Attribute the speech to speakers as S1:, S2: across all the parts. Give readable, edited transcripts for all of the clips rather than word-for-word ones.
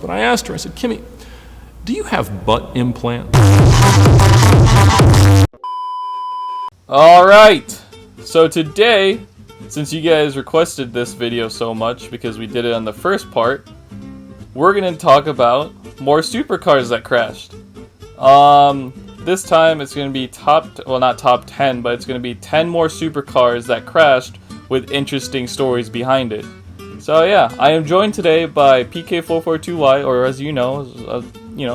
S1: But I asked her, I said, Kimmy, do you have butt implants? Alright, so today, since you guys requested this video so much because we did it on the first part, we're going to talk about more supercars that crashed. This time it's going to be not top 10, but it's going to be 10 more supercars that crashed with interesting stories behind it. So yeah, I am joined today by PK442Y, or as you know,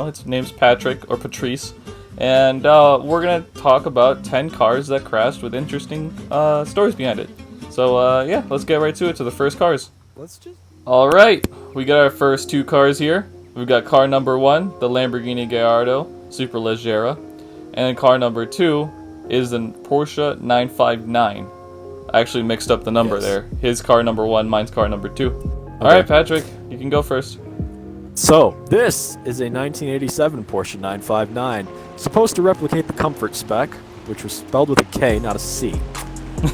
S1: its name's Patrick or Patrice, and we're gonna talk about 10 cars that crashed with interesting stories behind it. So yeah, let's get right to it, to the first cars. All right, we got our first two cars here. We've got car number 1, the Lamborghini Gallardo Superleggera, and car number 2 is the Porsche 959. I actually mixed up the number there. His car number 1, mine's car number 2. Okay. All right, Patrick, you can go first.
S2: So, this is a 1987 Porsche 959, supposed to replicate the comfort spec, which was spelled with a K, not a C.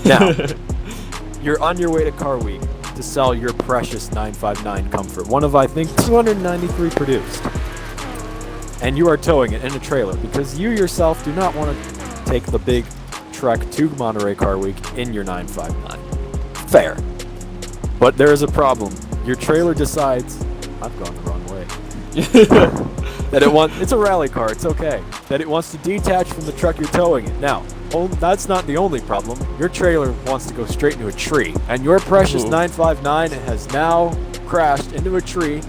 S2: Now, you're on your way to Car Week to sell your precious 959 Comfort, one of, I think, 293 produced. And you are towing it in a trailer because you yourself do not want to take the big trek to Monterey Car Week in your 959. Fair. But there is a problem. Your trailer decides, I've gone the wrong way. It's a rally car, it's okay. That it wants to detach from the truck you're towing it. Now, that's not the only problem. Your trailer wants to go straight into a tree, and your precious 959 has now crashed into a tree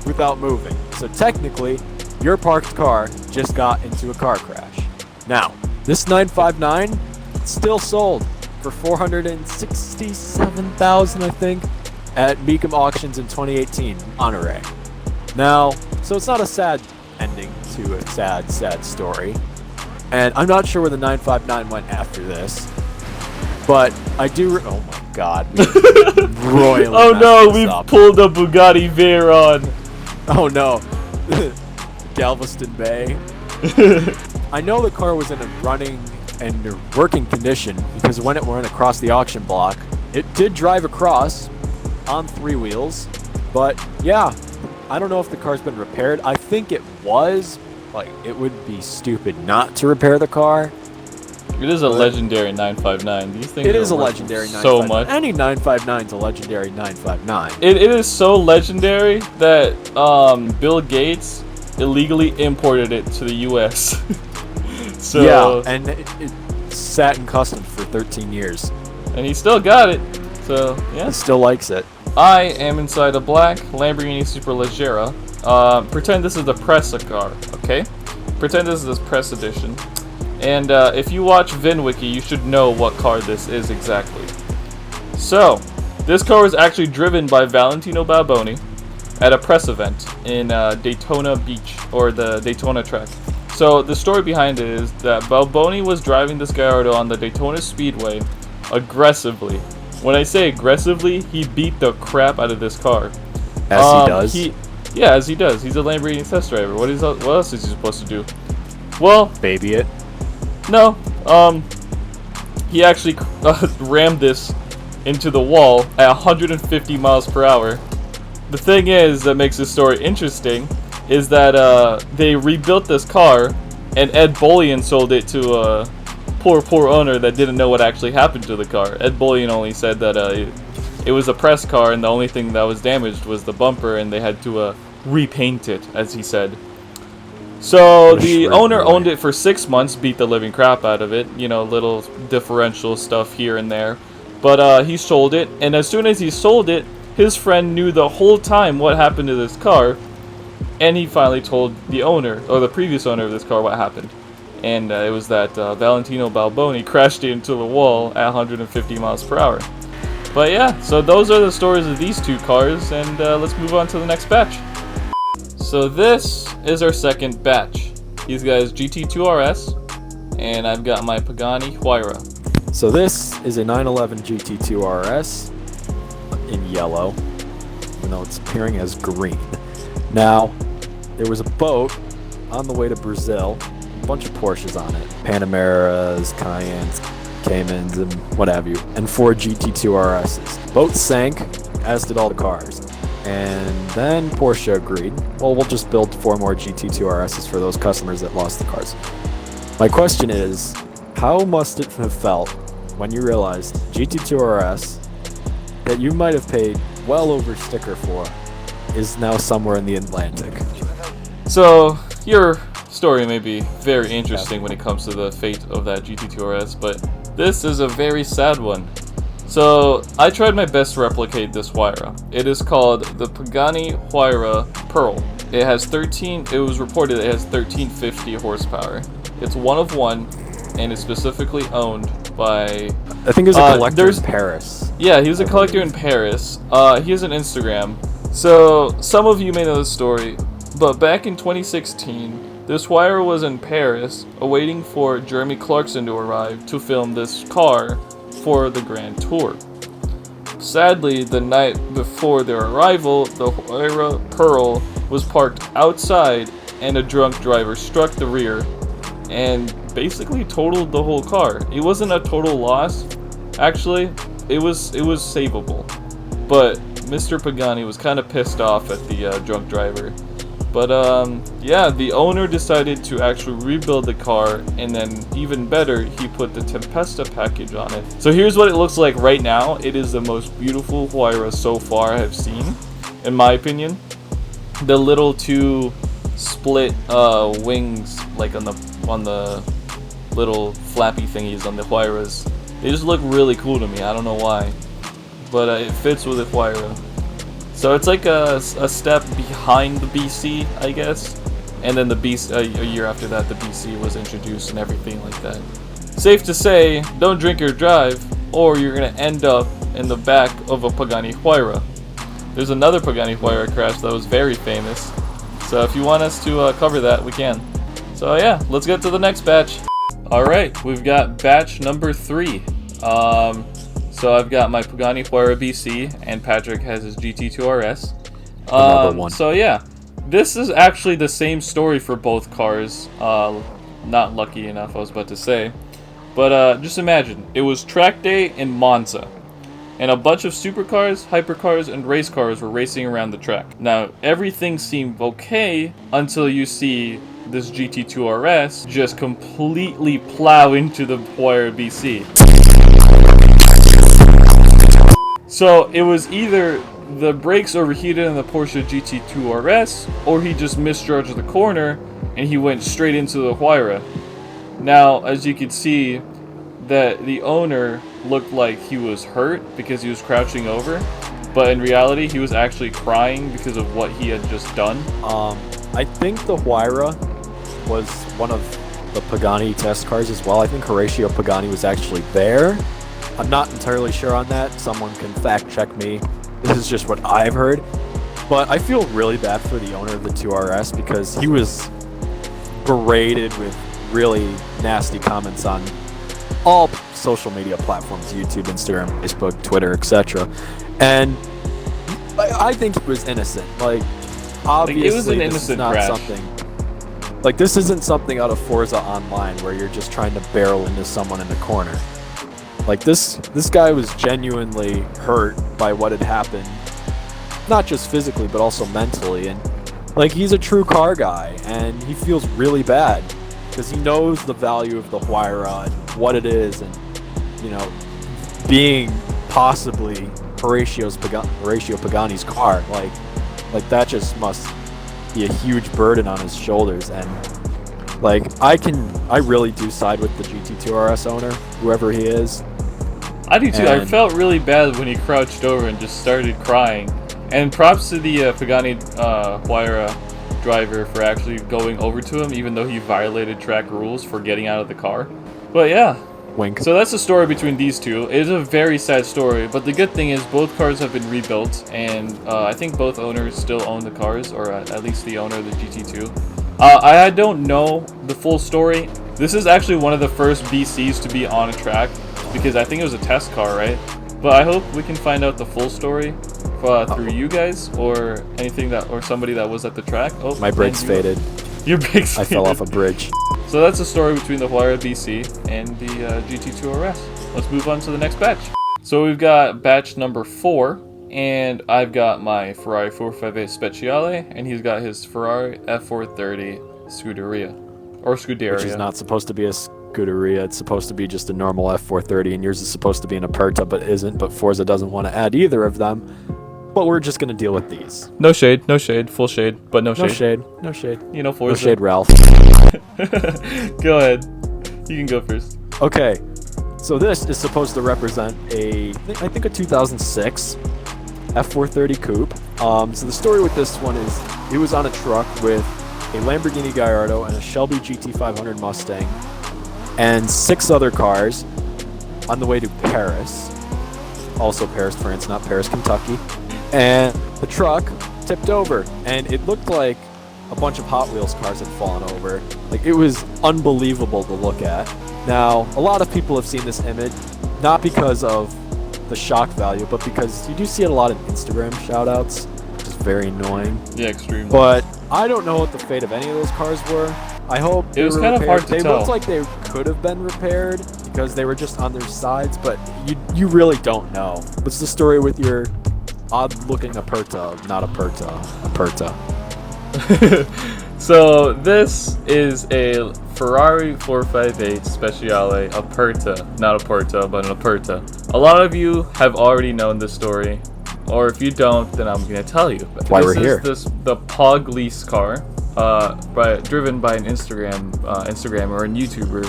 S2: without moving. So technically, your parked car just got into a car crash. Now, this 959 still sold for $467,000, I think, at Beacom Auctions in 2018, Monterey. Now, so it's not a sad ending to a sad story. And I'm not sure where the 959 went after this. But I do... oh my god. Royally
S1: oh no, we've pulled a Bugatti Veyron.
S2: Oh no. Galveston Bay. I know the car was in a running and working condition because when it went across the auction block, it did drive across on 3 wheels. But yeah, I don't know if the car's been repaired. I think it was. Like, it would be stupid not to repair the car.
S1: It is a legendary 959. These things
S2: it is a legendary 959.
S1: So much.
S2: Any 959 is a legendary 959.
S1: It is so legendary that Bill Gates illegally imported it to the U.S. So
S2: yeah, and it sat in customs for 13 years.
S1: And he still got it. So yeah,
S2: he still likes it.
S1: I am inside a black Lamborghini Superleggera. Pretend this is the Pressa car, okay? Pretend this is the Press edition. And if you watch VinWiki, you should know what car this is exactly. So, this car was actually driven by Valentino Balboni at a press event in Daytona Beach, or the Daytona track. So, the story behind it is that Balboni was driving this Gallardo on the Daytona Speedway aggressively. When I say aggressively, he beat the crap out of this car.
S2: As he does?
S1: Yeah, as he does. He's a Lamborghini test driver. What else is he supposed to do? Well... baby it? No. He actually rammed this into the wall at 150 miles per hour. The thing is that makes this story interesting is that they rebuilt this car, and Ed Bullion sold it to a poor owner that didn't know what actually happened to the car. Ed Bullion only said that it was a press car, and the only thing that was damaged was the bumper, and they had to repaint it, as he said. So the owner owned it for 6 months, beat the living crap out of it, little differential stuff here and there. But he sold it, and as soon as he sold it, his friend knew the whole time what happened to this car, and he finally told the owner, or the previous owner of this car, what happened. And it was that Valentino Balboni crashed into the wall at 150 miles per hour. But yeah, so those are the stories of these two cars, and let's move on to the next batch. So this is our second batch. These guys GT2 RS, and I've got my Pagani Huayra.
S2: So this is a 911 GT2 RS in yellow, even though it's appearing as green. Now, there was a boat on the way to Brazil, a bunch of Porsches on it, Panameras, Cayennes, Caymans, and what have you, and 4 GT2 RSs. Boat sank, as did all the cars. And then Porsche agreed, well, we'll just build 4 more GT2 RSs for those customers that lost the cars. My question is, how must it have felt when you realized GT2 RS that you might have paid well over sticker for is now somewhere in the Atlantic?
S1: So, your story may be very interesting when it comes to the fate of that GT2 RS, but this is a very sad one. So, I tried my best to replicate this Huayra. It is called the Pagani Huayra Pearl. It was reported it has 1350 horsepower. It's one of one, and it's specifically owned by...
S2: I think it was a collector in Paris.
S1: Yeah, he was a collector in Paris. He has an Instagram. So, some of you may know the story, but back in 2016, this Huayra was in Paris, awaiting for Jeremy Clarkson to arrive to film this car for the Grand Tour. Sadly, the night before their arrival, the Huayra Pearl was parked outside, and a drunk driver struck the rear and basically totaled the whole car. It wasn't a total loss. Actually, it was savable. But Mr. Pagani was kind of pissed off at the drunk driver. But yeah, the owner decided to actually rebuild the car, and then even better, he put the Tempesta package on it. So here's what it looks like right now. It is the most beautiful Huayra so far I have seen, in my opinion. The little 2 split wings, like on the little flappy thingies on the Huayras, they just look really cool to me. I don't know why, but it fits with the Huayra. So it's like a step behind the BC, I guess, and then the BC, a year after that, the BC was introduced and everything like that. Safe to say, don't drink or drive, or you're gonna end up in the back of a Pagani Huayra. There's another Pagani Huayra crash that was very famous, so if you want us to cover that, we can. So yeah, let's get to the next batch. Alright, we've got batch number 3. So I've got my Pagani Huayra BC, and Patrick has his GT2 RS.
S2: Another one.
S1: So yeah, this is actually the same story for both cars. Not lucky enough, I was about to say. But just imagine, it was track day in Monza, and a bunch of supercars, hypercars, and race cars were racing around the track. Now, everything seemed okay until you see this GT2 RS just completely plow into the Huayra BC. So it was either the brakes overheated in the Porsche GT2 RS, or he just misjudged the corner and he went straight into the Huayra. Now, as you can see, that the owner looked like he was hurt because he was crouching over, but in reality he was actually crying because of what he had just done.
S2: I think the Huayra was one of the Pagani test cars as well. I think Horacio Pagani was actually there. I'm not entirely sure on that. Someone can fact check me. This is just what I've heard. But I feel really bad for the owner of the 2RS because he was berated with really nasty comments on all social media platforms, YouTube, Instagram, Facebook, Twitter, etc. And I think he was innocent. Like, obviously,
S1: it was an innocent crash.
S2: Like, this isn't something out of Forza Online where you're just trying to barrel into someone in the corner. Like, this guy was genuinely hurt by what had happened, not just physically, but also mentally. And, like, he's a true car guy, and he feels really bad because he knows the value of the Huayra and what it is, and, you know, being possibly Horacio Pagani's car. Like that just must be a huge burden on his shoulders. And, like, I really do side with the GT2 RS owner, whoever he is.
S1: I do too. I felt really bad when he crouched over and just started crying. And props to the Pagani Huayra driver for actually going over to him, even though he violated track rules for getting out of the car. But yeah.
S2: Wink.
S1: So that's the story between these two. It is a very sad story, but the good thing is both cars have been rebuilt, and I think both owners still own the cars, or at least the owner of the GT2. I don't know the full story. This is actually one of the first BCs to be on a track, because I think it was a test car, right? But I hope we can find out the full story through you guys, or anything that, or somebody that was at the track. Oh,
S2: my brakes faded.
S1: Your brakes
S2: I fell off a bridge.
S1: So that's the story between the Huayra BC and the GT2 RS. Let's move on to the next batch. So we've got batch number 4, and I've got my Ferrari 458 Speciale, and he's got his Ferrari F430 Scuderia. Or Scuderia.
S2: Which is not supposed to be a Scuderia. It's supposed to be just a normal F430, and yours is supposed to be an Aperta, but isn't. But Forza doesn't want to add either of them. But we're just going to deal with these.
S1: No shade, full shade, but no shade.
S2: No shade.
S1: You know, Forza.
S2: No shade, Ralph.
S1: Go ahead. You can go first.
S2: Okay, so this is supposed to represent I think a 2006 F430 coupe. So the story with this one is he was on a truck with a Lamborghini Gallardo and a Shelby GT500 Mustang and 6 other cars on the way to Paris. Also Paris, France, not Paris, Kentucky. And the truck tipped over, and it looked like a bunch of Hot Wheels cars had fallen over. Like, it was unbelievable to look at. Now, a lot of people have seen this image, not because of the shock value, but because you do see it a lot in Instagram shoutouts, which is very annoying.
S1: Yeah, extremely.
S2: But I don't know what the fate of any of those cars were. I hope
S1: it was kind of hard to tell.
S2: They looked like they could have been repaired because they were just on their sides, but you really don't know. What's the story with your odd-looking Aperta? Not Aperta.
S1: So this is a Ferrari 458 Speciale Aperta. Not a Porta, but an Aperta. A lot of you have already known this story, or if you don't, then I'm going to tell you.
S2: Why we're here.
S1: This is the Pog lease car, driven by an Instagrammer and YouTuber,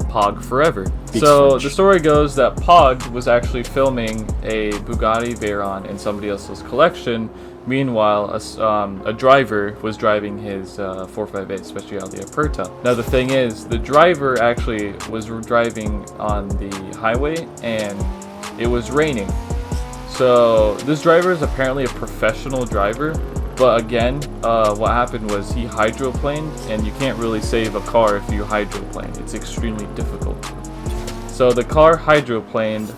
S1: Pog Forever. So the story goes that Pog was actually filming a Bugatti Veyron in somebody else's collection. Meanwhile, a driver was driving his 458 Speciale Aperta. Now the thing is, the driver actually was driving on the highway and it was raining. So this driver is apparently a professional driver, but again, what happened was he hydroplaned, and you can't really save a car if you hydroplane. It's extremely difficult. So the car hydroplaned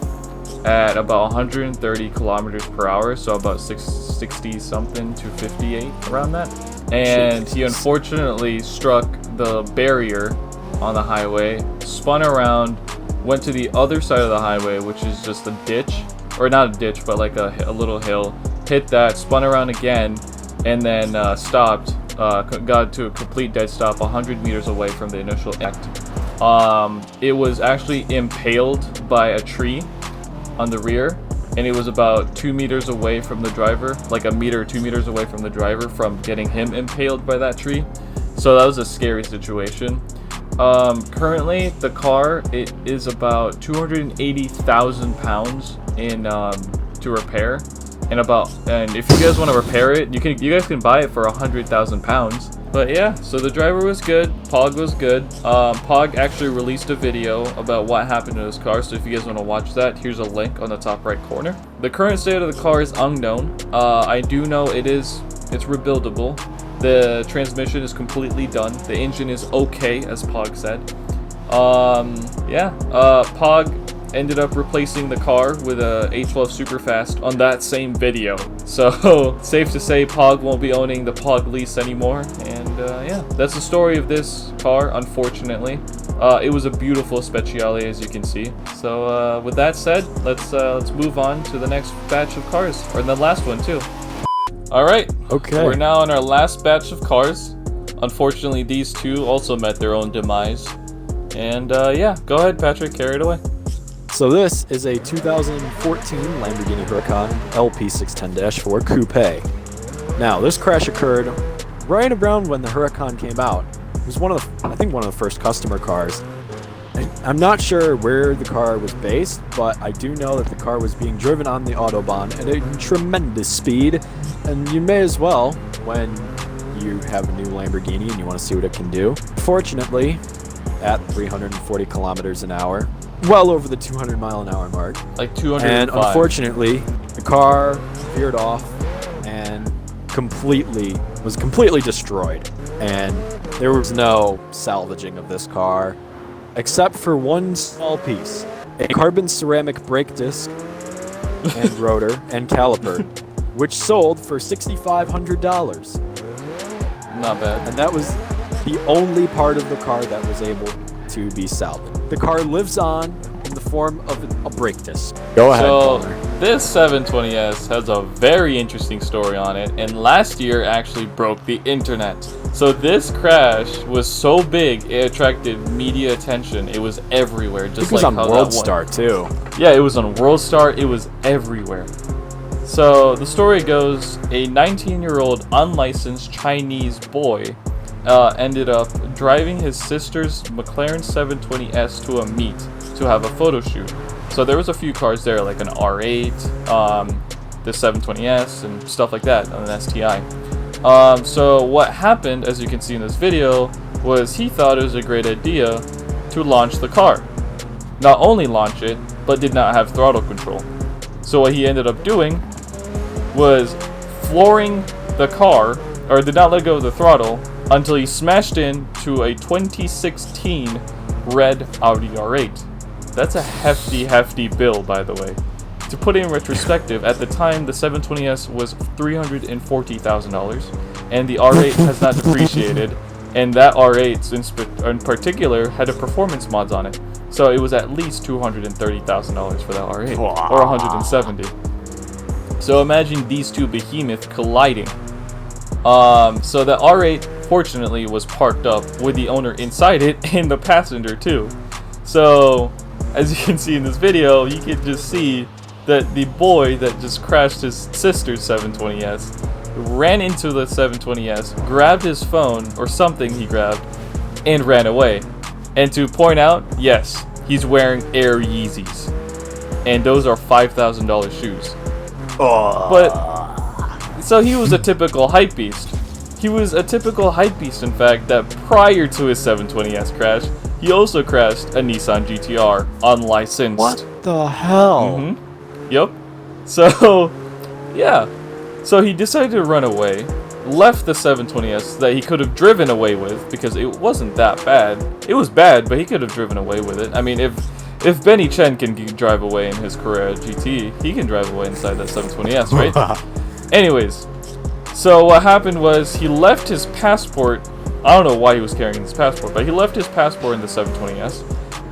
S1: at about 130 kilometers per hour, so about 60 something to 58, around that. And he unfortunately struck the barrier on the highway, spun around, went to the other side of the highway, which is just a ditch, or not a ditch, but like a little hill, hit that, spun around again, and then stopped, got to a complete dead stop 100 meters away from the initial impact. It was actually impaled by a tree on the rear, and it was about 2 meters away from the driver, like a meter or 2 meters away from the driver from getting him impaled by that tree. So that was a scary situation. Currently the car, it is about 280,000 pounds in to repair, and if you guys want to repair it, you guys can buy it for 100,000 pounds. But yeah, so the driver was good, Pog was good. Pog actually released a video about what happened to his car, so if you guys want to watch that, here's a link on the top right corner. The current state of the car is unknown. I do know it's rebuildable. The transmission is completely done. The engine is okay, as Pog said. Pog ended up replacing the car with a A12 Superfast on that same video. So safe to say Pog won't be owning the Pog lease anymore. And yeah, that's the story of this car, unfortunately. It was a beautiful Speciale, as you can see. So with that said, let's move on to the next batch of cars, or the last one too. All right.
S2: Okay.
S1: We're now on our last batch of cars. Unfortunately, these two also met their own demise. And yeah, go ahead, Patrick, carry it away.
S2: So this is a 2014 Lamborghini Huracan LP610-4 Coupe. Now, this crash occurred right around when the Huracan came out. It was one of the first customer cars. I'm not sure where the car was based, but I do know that the car was being driven on the Autobahn at a tremendous speed, and you may as well when you have a new Lamborghini and you want to see what it can do. Fortunately, at 340 kilometers an hour, well over the 200 mile an hour mark.
S1: Like 205.
S2: And unfortunately, the car veered off and was completely destroyed. And there was no salvaging of this car, except for one small piece. A carbon ceramic brake disc and rotor and caliper, which sold for $6,500.
S1: Not bad.
S2: And that was the only part of the car that was able to be salvaged. The car lives on in the form of a brake disc. Go ahead, Connor.
S1: this 720S has a very interesting story on it, and last year actually broke the internet. So this crash was so big, it attracted media attention. It was everywhere, just like
S2: on
S1: how
S2: World
S1: that one.
S2: Star too.
S1: Yeah, it was on World Star. It was everywhere. So the story goes, a 19-year-old unlicensed Chinese boy ended up driving his sister's McLaren 720S to a meet to have a photo shoot. So there was a few cars there, like an R8, the 720S, and stuff like that, on an STI. So what happened, as you can see in this video, was he thought it was a great idea to launch the car. Not only launch it, but did not have throttle control. So what he ended up doing was flooring the car, or did not let go of the throttle, until he smashed into a 2016 red Audi R8. That's a hefty bill, by the way. To put it in retrospective, at the time the 720S was $340,000, and the R8 has not depreciated, and that R8 in particular had a performance mods on it. So it was at least $230,000 for that R8, or $170,000. So imagine these two behemoths colliding. So the R8 fortunately was parked up with the owner inside it and the passenger too. So as you can see in this video, you can just see that the boy that just crashed his sister's 720S ran into the 720S, grabbed his phone or something he grabbed, and ran away. And to point out, yes, he's wearing Air Yeezys, and those are $5,000 shoes. But so he was a typical hype beast. He was a typical hype beast, in fact, that prior to his 720S crash, he also crashed a Nissan GTR unlicensed.
S2: What the hell?
S1: Yep. So, yeah. So he decided to run away, left the 720S that he could have driven away with, because it wasn't that bad. It was bad, but he could have driven away with it. I mean, if Benny Chen can drive away in his Carrera GT, he can drive away inside that 720S, right? Anyways, so what happened was he left his passport. I don't know why he was carrying his passport, but he left his passport in the 720S,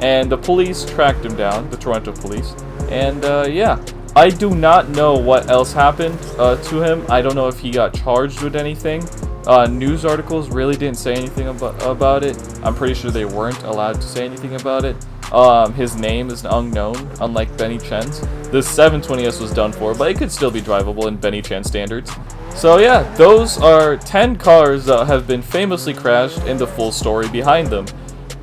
S1: and the police tracked him down, the Toronto police, and yeah. I do not know what else happened to him. I don't know if he got charged with anything. News articles really didn't say anything about it. I'm pretty sure they weren't allowed to say anything about it. His name is unknown, unlike Benny Chen's. The 720S was done for, but it could still be drivable in Benny Chen standards. So yeah, those are 10 cars that have been famously crashed and the full story behind them.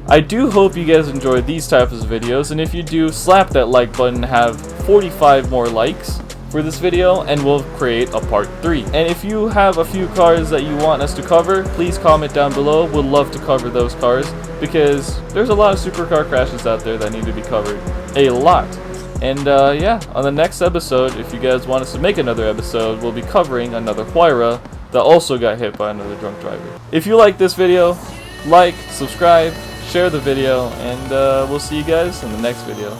S1: I do hope you guys enjoyed these types of videos, and if you do, slap that like button, have 45 more likes for this video, and we'll create a part 3. And if you have a few cars that you want us to cover, please comment down below. We'd love to cover those cars, because there's a lot of supercar crashes out there that need to be covered. A lot. And yeah, on the next episode, if you guys want us to make another episode, we'll be covering another Huayra that also got hit by another drunk driver. If you like this video, like, subscribe, share the video, and we'll see you guys in the next video.